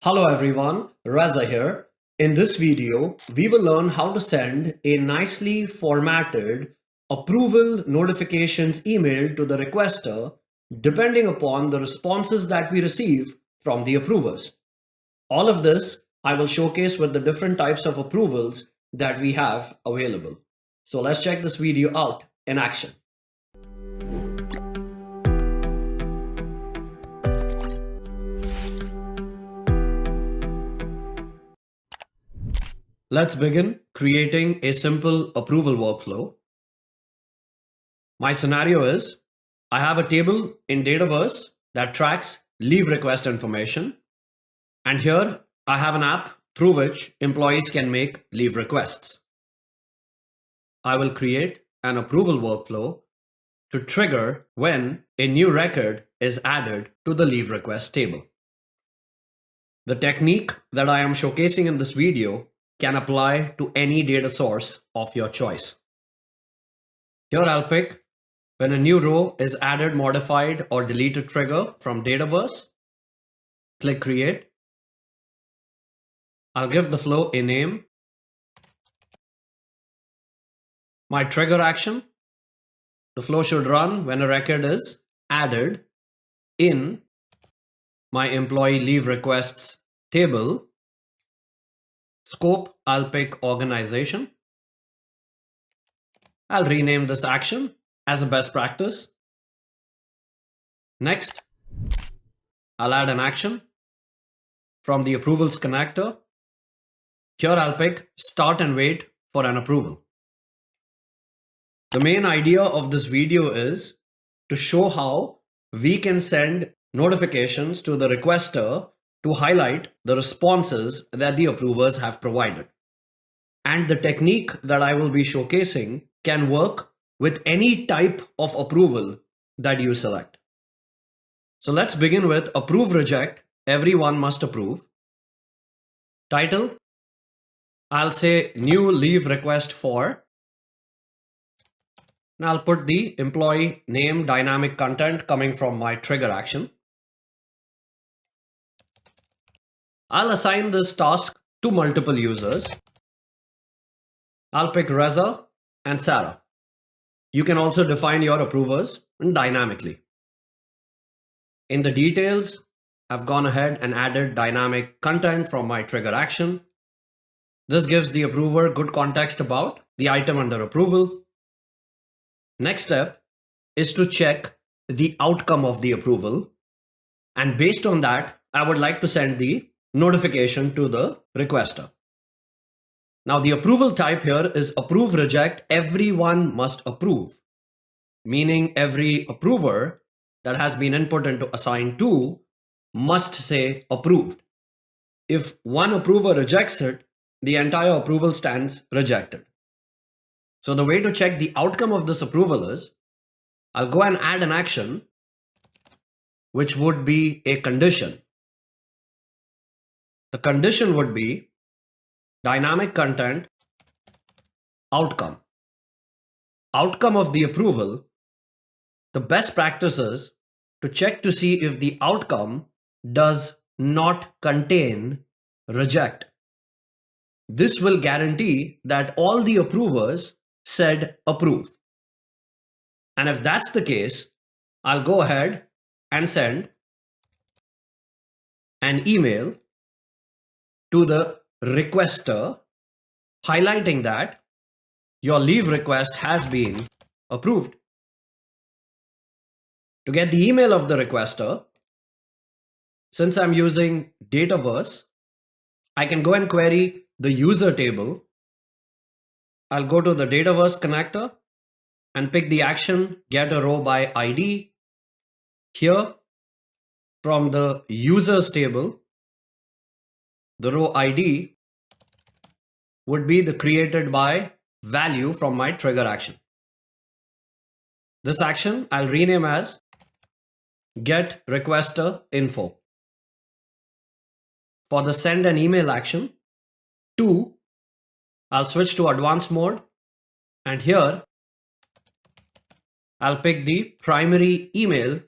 Hello everyone, Reza here. In this video, we will learn how to send a nicely formatted approval notifications email to the requester depending upon the responses that we receive from the approvers. All of this I will showcase with the different types of approvals that we have available. So let's check this video out in action. Let's begin creating a simple approval workflow. My scenario is I have a table in Dataverse that tracks leave request information. And here I have an app through which employees can make leave requests. I will create an approval workflow to trigger when a new record is added to the leave request table. The technique that I am showcasing in this video can apply to any data source of your choice. Here I'll pick when a new row is added, modified, or deleted trigger from Dataverse. Click Create. I'll give the flow a name. My trigger action. The flow should run when a record is added in my employee leave requests table. Scope, I'll pick organization. I'll rename this action as a best practice. Next, I'll add an action from the approvals connector. Here I'll pick start and wait for an approval. The main idea of this video is to show how we can send notifications to the requester to highlight the responses that the approvers have provided. And the technique that I will be showcasing can work with any type of approval that you select. So let's begin with approve reject, everyone must approve. Title, I'll say new leave request for, and I'll put the employee name dynamic content coming from my trigger action. I'll assign this task to multiple users. I'll pick Reza and Sarah. You can also define your approvers dynamically. In the details, I've gone ahead and added dynamic content from my trigger action. This gives the approver good context about the item under approval. Next step is to check the outcome of the approval. And based on that, I would like to send the notification to the requester. Now the approval type here is approve reject, everyone must approve, meaning every approver that has been input into assign to must say approved. If one approver rejects it, the entire approval stands rejected. So the way to check the outcome of this approval is I'll go and add an action which would be a condition. The condition would be dynamic content outcome. Outcome of the approval, the best practice is to check to see if the outcome does not contain reject. This will guarantee that all the approvers said approve. And if that's the case, I'll go ahead and send an email to the requester highlighting that your leave request has been approved. To get the email of the requester, since I'm using Dataverse, I can go and query the user table. I'll go to the Dataverse connector and pick the action get a row by ID. Here from the users table, the row ID would be the created by value from my trigger action. This action I'll rename as get requester info. For the send an email action, I'll switch to advanced mode, and here I'll pick the primary email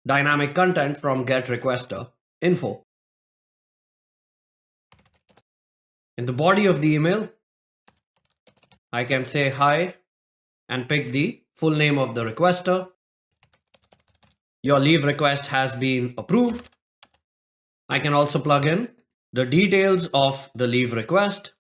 dynamic content from get requester info. In the body of the email, I can say hi and pick the full name of the requester. Your leave request has been approved. I can also plug in the details of the leave request,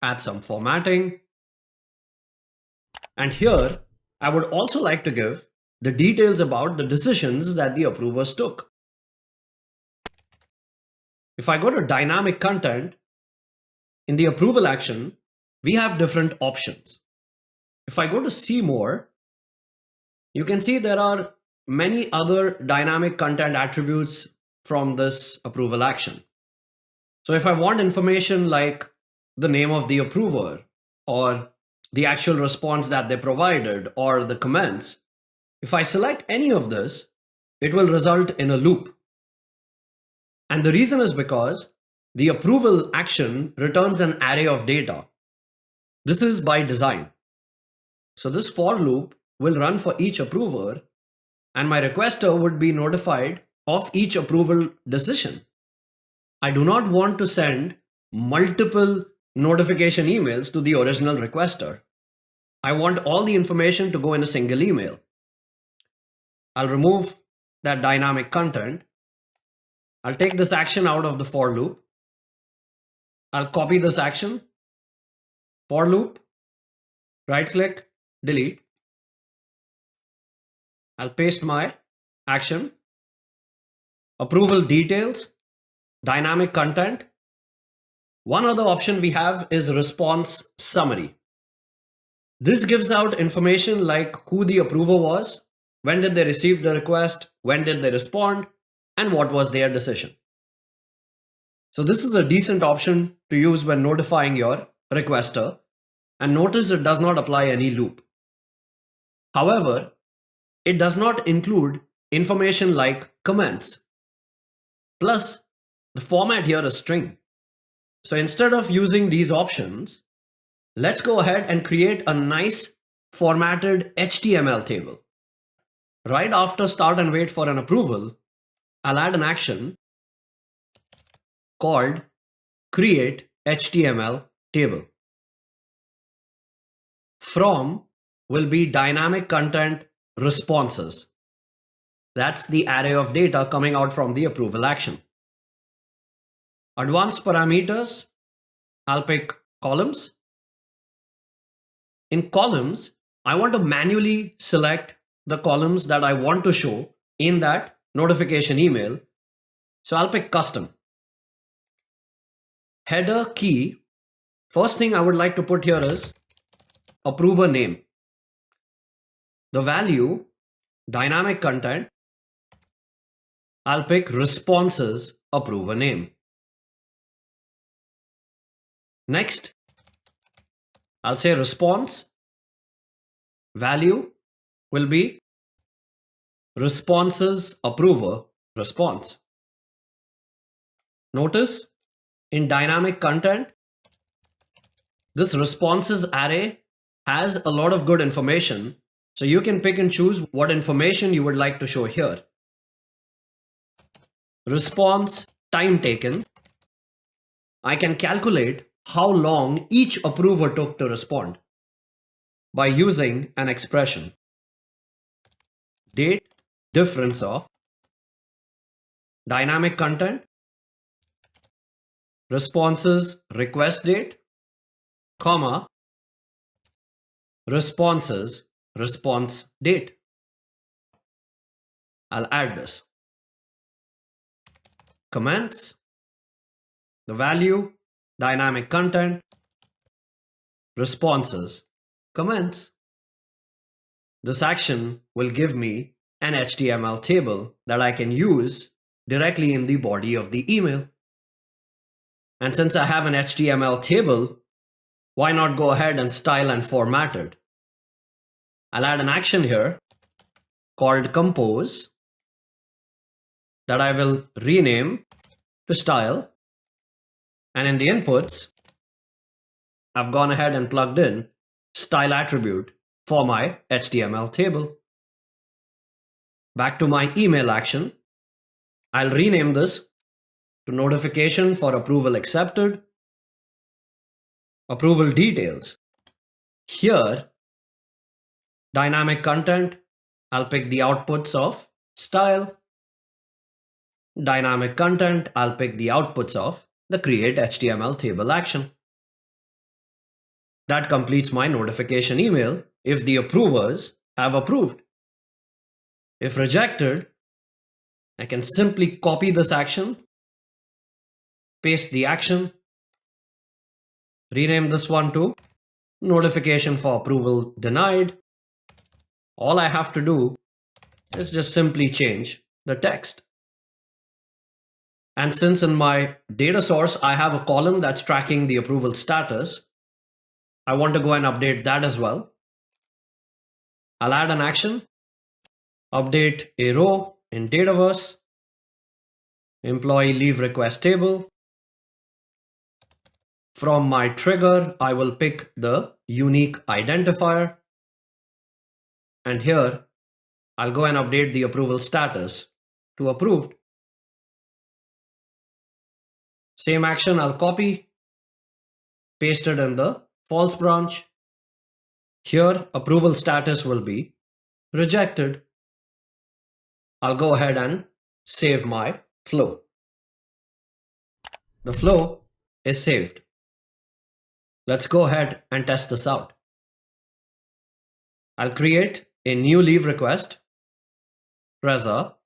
add some formatting. And here, I would also like to give the details about the decisions that the approvers took. If I go to dynamic content, in the approval action, we have different options. If I go to see more, you can see there are many other dynamic content attributes from this approval action. So if I want information like the name of the approver or the actual response that they provided or the comments, if I select any of this, it will result in a loop. And the reason is because the approval action returns an array of data. This is by design. So this for loop will run for each approver, and my requester would be notified of each approval decision. I do not want to send multiple notification emails to the original requester. I want all the information to go in a single email. I'll remove that dynamic content. I'll take this action out of the for loop. I'll copy this action, for loop, right click, delete. I'll paste my action, approval details, dynamic content. One other option we have is response summary. This gives out information like who the approver was, when did they receive the request, when did they respond, and what was their decision. So this is a decent option to use when notifying your requester, and notice it does not apply any loop. However, it does not include information like comments. Plus, the format here is string. So instead of using these options, let's go ahead and create a nice formatted HTML table. Right after start and wait for an approval, I'll add an action called create HTML table. From will be dynamic content responses. That's the array of data coming out from the approval action. Advanced parameters, I'll pick columns. In columns, I want to manually select the columns that I want to show in that notification email. So I'll pick custom. Header key, first thing I would like to put here is approver name. The value, dynamic content, I'll pick responses approver name. Next, I'll say response, value will be responses approver response. Notice in dynamic content, this responses array has a lot of good information, so you can pick and choose what information you would like to show here. Response time taken, I can calculate how long each approver took to respond by using an expression. Date difference of dynamic content, responses request date, comma, responses response date. I'll add this. Comments, the value, dynamic content, responses, comments. This action will give me an HTML table that I can use directly in the body of the email. And since I have an HTML table, why not go ahead and style and format it? I'll add an action here called compose that I will rename to style. And in the inputs, I've gone ahead and plugged in style attribute for my HTML table. Back to my email action, I'll rename this to notification for approval accepted, approval details. Here, dynamic content, I'll pick the outputs of style. Dynamic content, I'll pick the outputs of the create HTML table action. That completes my notification email if the approvers have approved. If rejected, I can simply copy this action, paste the action, rename this one to notification for approval denied. All I have to do is just simply change the text. And since in my data source, I have a column that's tracking the approval status, I want to go and update that as well. I'll add an action, update a row in Dataverse, employee leave request table. From my trigger, I will pick the unique identifier. And here, I'll go and update the approval status to approved. Same action I'll copy, paste it in the false branch. Here, approval status will be rejected. I'll go ahead and save my flow. The flow is saved. Let's go ahead and test this out. I'll create a new leave request, Reza,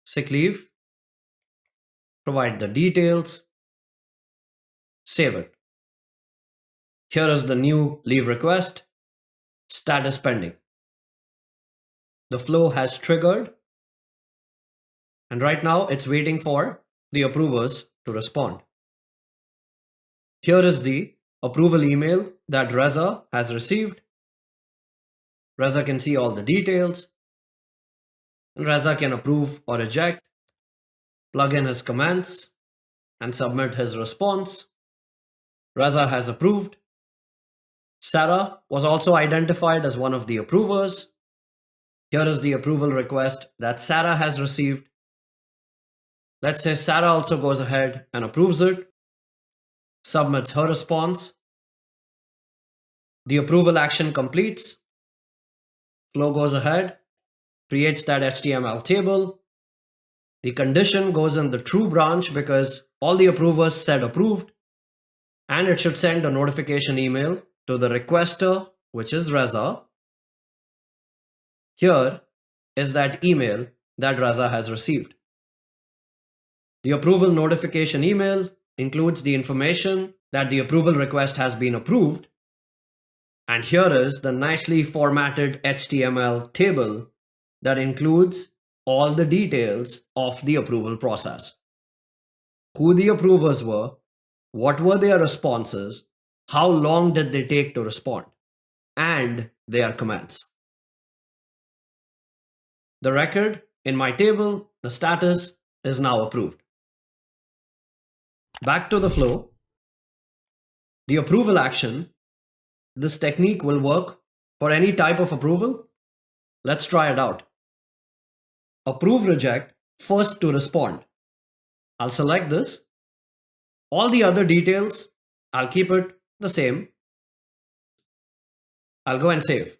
sick leave, provide the details, save it. Here is the new leave request, status pending. The flow has triggered, and right now it's waiting for the approvers to respond. Here is the approval email that Reza has received. Reza can see all the details, and Reza can approve or reject, plug in his comments, and submit his response. Reza has approved. Sarah was also identified as one of the approvers. Here is the approval request that Sarah has received. Let's say Sarah also goes ahead and approves it, submits her response. The approval action completes. Flow goes ahead, creates that HTML table. The condition goes in the true branch because all the approvers said approved, and it should send a notification email to the requester, which is Reza. Here is that email that Reza has received. The approval notification email includes the information that the approval request has been approved. And here is the nicely formatted HTML table that includes all the details of the approval process. Who the approvers were, what were their responses, how long did they take to respond, and their comments. The record in my table, the status, is now approved. Back to the flow. The approval action. This technique will work for any type of approval. Let's try it out. Approve, reject, first to respond. I'll select this. All the other details, I'll keep it the same. I'll go and save.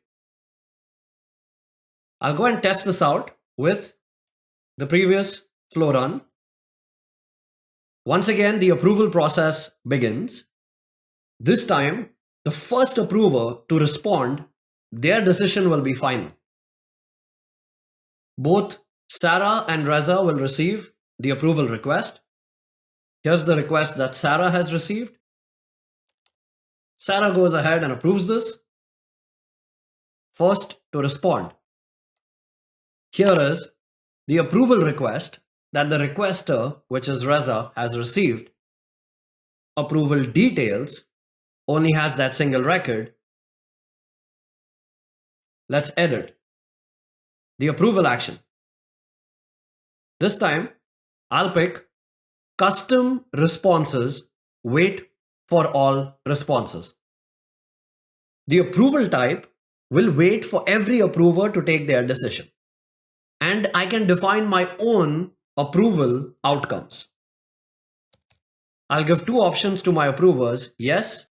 I'll go and test this out with the previous flow run. Once again, the approval process begins. This time, the first approver to respond, their decision will be final. Both Sarah and Reza will receive the approval request. Here's the request that Sarah has received. Sarah goes ahead and approves this. First to respond. Here is the approval request that the requester, which is Reza, has received. Approval details only has that single record. Let's edit the approval action. This time, I'll pick custom responses, wait for all responses. The approval type will wait for every approver to take their decision. And I can define my own approval outcomes. I'll give two options to my approvers, yes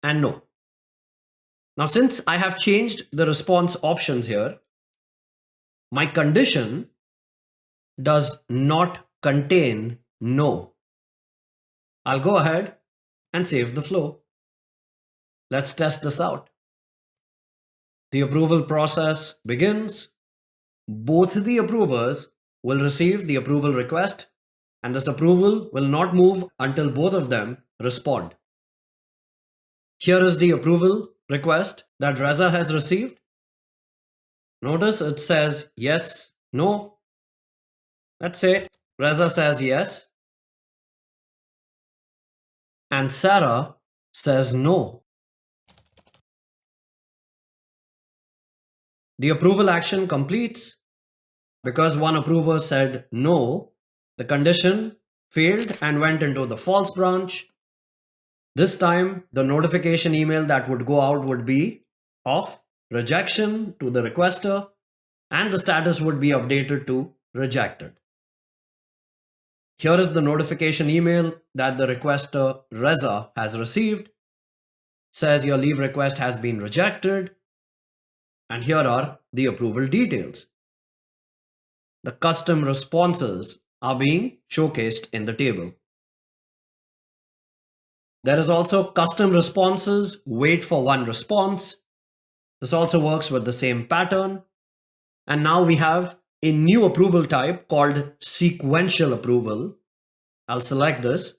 and no. Now, since I have changed the response options here, my condition does not contain no. I'll go ahead and save the flow. Let's test this out. The approval process begins. Both the approvers will receive the approval request, and this approval will not move until both of them respond. Here is the approval request that Reza has received. Notice it says yes, no. Let's say Reza says yes, and Sarah says no. The approval action completes. Because one approver said no, the condition failed and went into the false branch. This time, the notification email that would go out would be of rejection to the requester, and the status would be updated to rejected. Here is the notification email that the requester Reza has received. Says your leave request has been rejected, and here are the approval details. The custom responses are being showcased in the table. There is also custom responses, wait for one response. This also works with the same pattern. And now we have a new approval type called sequential approval. I'll select this.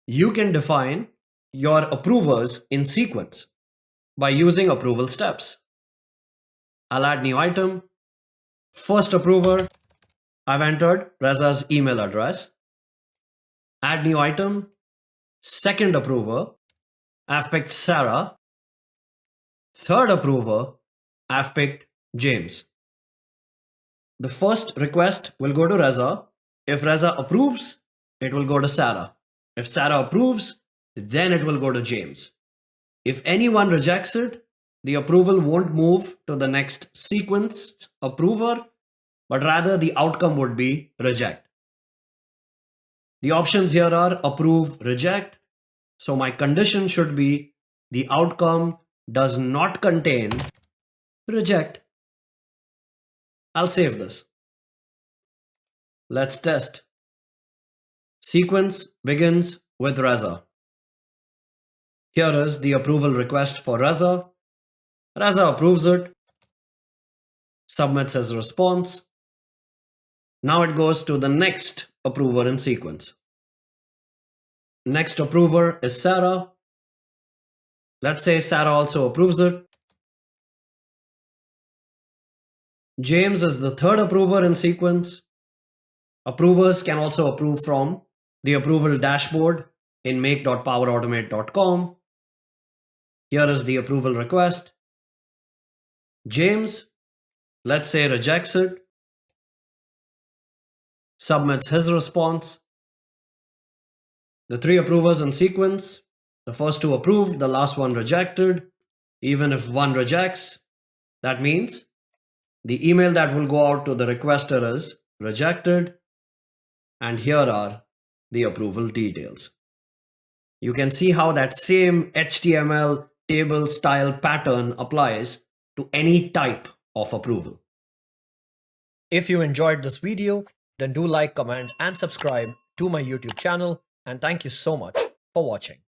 You can define your approvers in sequence by using approval steps. I'll add new item. First approver, I've entered Reza's email address. Add new item. Second approver, I've picked Sarah. Third approver, I've picked James. The first request will go to Reza. If Reza approves, it will go to Sarah. If Sarah approves, then it will go to James. If anyone rejects it, the approval won't move to the next sequenced approver, but rather the outcome would be reject. The options here are approve, reject. So my condition should be the outcome does not contain reject. I'll save this. Let's test. Sequence begins with Reza. Here is the approval request for Reza. Reza approves it, submits his response. Now it goes to the next approver in sequence. Next approver is Sarah. Let's say Sarah also approves it. James is the third approver in sequence. Approvers can also approve from the approval dashboard in make.powerautomate.com. Here is the approval request. James, let's say, rejects it, submits his response. The three approvers in sequence, the first two approved, the last one rejected. Even if one rejects, that means the email that will go out to the requester is rejected. And here are the approval details. You can see how that same HTML table style pattern applies to any type of approval. If you enjoyed this video, then do like, comment, and subscribe to my YouTube channel. And thank you so much for watching.